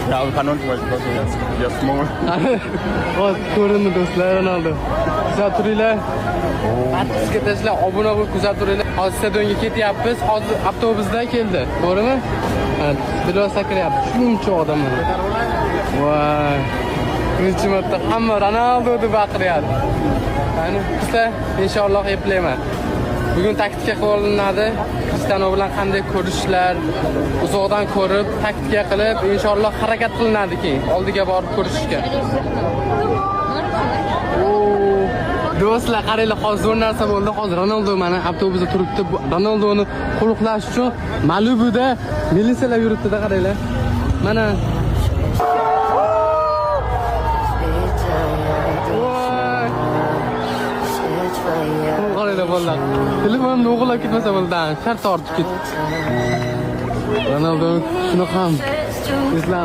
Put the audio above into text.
Yeah, we cannot watch because we are small. Hop, ko'rindi do'stlar, Ronaldo. Kuzatib turinglar. Bizga tashlab obuna bo'lib kuzatib turinglar. Hozir stadionga ketyapmiz. Hozir avtobusda keldi. To'g'rimi? Biroz sakrayapti. Shuncha odamlar. Voy. Birinchi marta hamma Ronaldo deb baqiryapti. Ya'ni bizda inshaalloh eplayman. Bugun taktika qo'llanadi. Cristiano bilan qanday ko'rishlar, uzoqdan ko'rib, taktika qilib, inshaalloh harakat qilinadi keyin oldiga borib ko'rishga. Do'stlar, qaranglar, hozir zo'r narsa bo'ldi. Hozir Ronaldo mana avtobusda turibdi. Ronaldoni qo'riqlash uchun Malibuda militsiyalar yuribdi-da, qaranglar. Mana qaranglar bolalar. Telefonimni o'g'irlab ketmasa bo'ldan, shart tortib ketdi. Ronaldo shuni ham eslan.